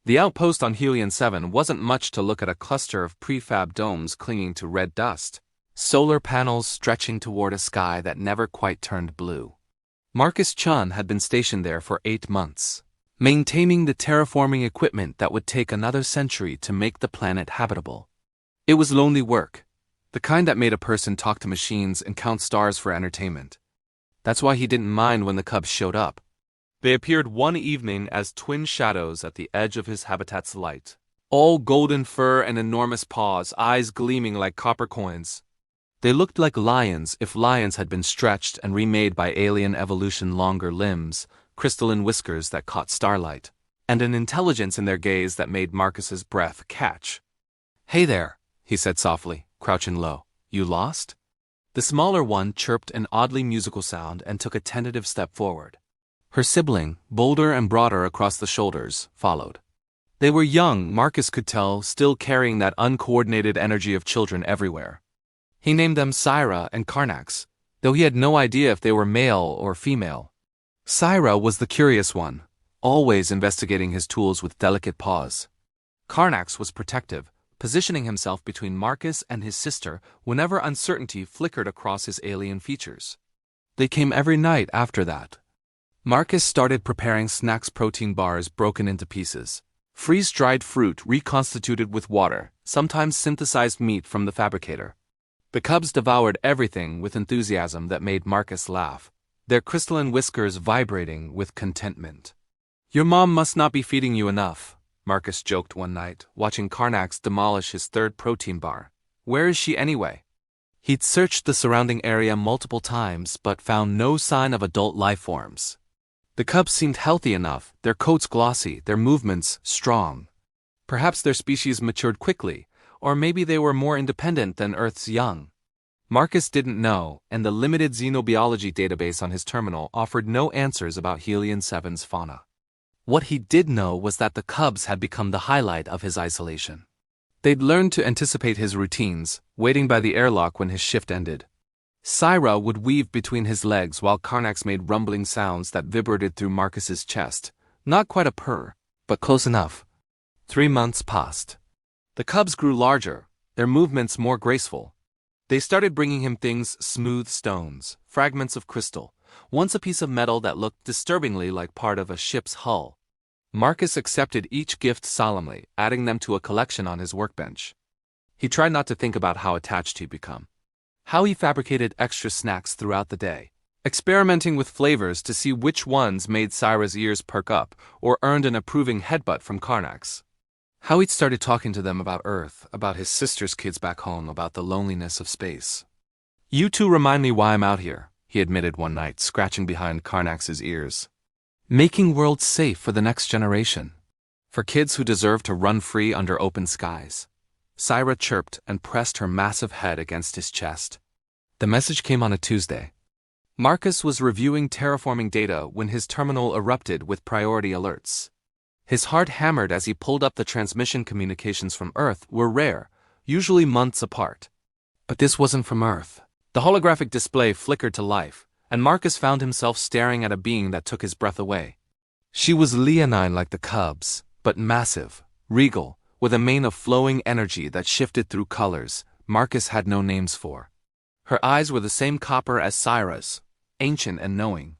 The outpost on Helion 7 wasn't much to look at: a cluster of prefab domes clinging to red dust, solar panels stretching toward a sky that never quite turned blue. Marcus Chun had been stationed there for 8 months, maintaining the terraforming equipment that would take another century to make the planet habitable. It was lonely work, the kind that made a person talk to machines and count stars for entertainment. That's why he didn't mind when the cubs showed up. They appeared one evening as twin shadows at the edge of his habitat's light, all golden fur and enormous paws, eyes gleaming like copper coins. They looked like lions if lions had been stretched and remade by alien evolution: longer limbs, crystalline whiskers that caught starlight, and an intelligence in their gaze that made Marcus's breath catch. "Hey there," he said softly, crouching low. "You lost?" The smaller one chirped an oddly musical sound and took a tentative step forward. Her sibling, bolder and broader across the shoulders, followed. They were young, Marcus could tell, still carrying that uncoordinated energy of children everywhere. He named them Syra and Karnax, though he had no idea if they were male or female. Syra was the curious one, always investigating his tools with delicate paws. Karnax was protective, positioning himself between Marcus and his sister whenever uncertainty flickered across his alien features. They came every night after that. Marcus started preparing snacks: protein bars broken into pieces, freeze-dried fruit reconstituted with water, sometimes synthesized meat from the fabricator. The cubs devoured everything with enthusiasm that made Marcus laugh, their crystalline whiskers vibrating with contentment. "Your mom must not be feeding you enough," Marcus joked one night, watching Karnax demolish his third protein bar. "Where is she anyway?" He'd searched the surrounding area multiple times but found no sign of adult life forms. The cubs seemed healthy enough, their coats glossy, their movements strong. Perhaps their species matured quickly, or maybe they were more independent than Earth's young. Marcus didn't know, and the limited xenobiology database on his terminal offered no answers about Helion 7's fauna. What he did know was that the cubs had become the highlight of his isolation. They'd learned to anticipate his routines, waiting by the airlock when his shift ended. Syra would weave between his legs while Karnax made rumbling sounds that vibrated through Marcus's chest. Not quite a purr, but close enough. 3 months passed. The cubs grew larger, their movements more graceful. They started bringing him things: smooth stones, fragments of crystal, once a piece of metal that looked disturbingly like part of a ship's hull. Marcus accepted each gift solemnly, adding them to a collection on his workbench. He tried not to think about how attached he'd become, how he fabricated extra snacks throughout the day, experimenting with flavors to see which ones made Syra's ears perk up or earned an approving headbutt from Karnax. How he'd started talking to them about Earth, about his sister's kids back home, about the loneliness of space. "You two remind me why I'm out here," he admitted one night, scratching behind Karnax's ears. "Making worlds safe for the next generation. For kids who deserve to run free under open skies." Syra chirped and pressed her massive head against his chest. The message came on a Tuesday. Marcus was reviewing terraforming data when his terminal erupted with priority alerts. His heart hammered as he pulled up. The transmission communications from Earth were rare, usually months apart. But this wasn't from Earth. The holographic display flickered to life, and Marcus found himself staring at a being that took his breath away. She was leonine like the cubs, but massive, regal, with a mane of flowing energy that shifted through colors Marcus had no names for. Her eyes were the same copper as Syra's, ancient and knowing.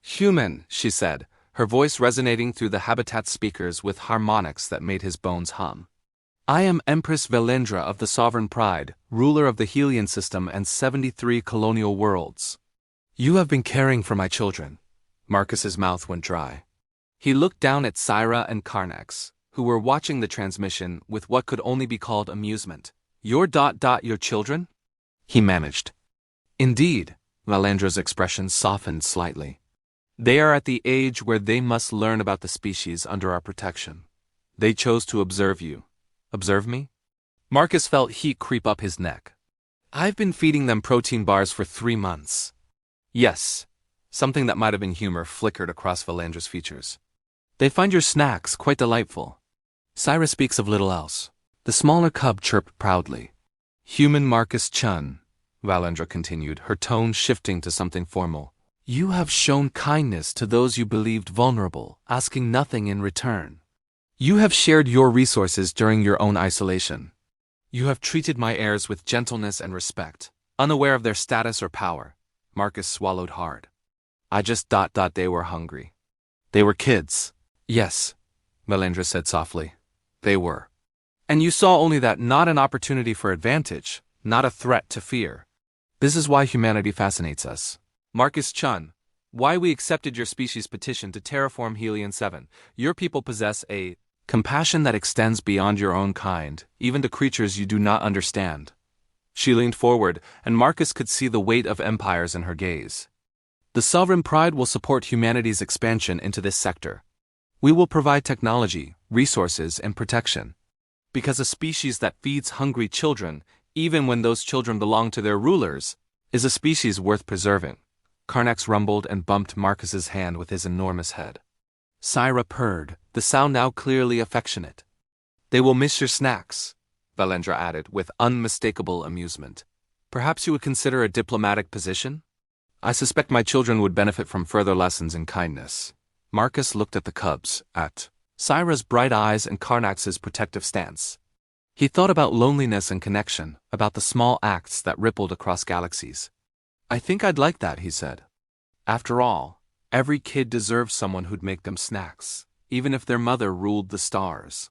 "Human," she said, her voice resonating through the habitat's speakers with harmonics that made his bones hum. "I am Empress Velendra of the Sovereign Pride, ruler of the Helion system and 73 colonial worlds. You have been caring for my children." Marcus's mouth went dry. He looked down at Syra and Karnax, who were watching the transmission with what could only be called amusement. Your children?" he managed. "Indeed," Valendra's expression softened slightly. "They are at the age where they must learn about the species under our protection. They chose to observe you." "Observe me?" Marcus felt heat creep up his neck. "I've been feeding them protein bars for 3 months. "Yes." Something that might have been humor flickered across Valendra's features. "They find your snacks quite delightful." Syra speaks of little else. The smaller cub chirped proudly. "Human Marcus Chun," Valendra continued, her tone shifting to something formal. "You have shown kindness to those you believed vulnerable, asking nothing in return. You have shared your resources during your own isolation. You have treated my heirs with gentleness and respect, unaware of their status or power. Marcus swallowed hard. They were hungry. They were kids. Yes, Melendra said softly. They were. And you saw only that, not an opportunity for advantage, not a threat to fear. This is why humanity fascinates us. Marcus Chun, why we accepted your species' petition to terraform Helion 7. Your people possess a compassion that extends beyond your own kind, even to creatures you do not understand. She leaned forward, and Marcus could see the weight of empires in her gaze. The sovereign pride will support humanity's expansion into this sector. We will provide technology, resources, and protection. Because a species that feeds hungry children, even when those children belong to their rulers, is a species worth preserving. Karnax rumbled and bumped Marcus's hand with his enormous head. Syra purred, the sound now clearly affectionate. They will miss your snacks, Valendra added, with unmistakable amusement. Perhaps you would consider a diplomatic position? I suspect my children would benefit from further lessons in kindness. Marcus looked at the cubs, at Syra's bright eyes and Karnax's protective stance. He thought about loneliness and connection, about the small acts that rippled across galaxies. I think I'd like that, he said. After all, every kid deserves someone who'd make them snacks, even if their mother ruled the stars.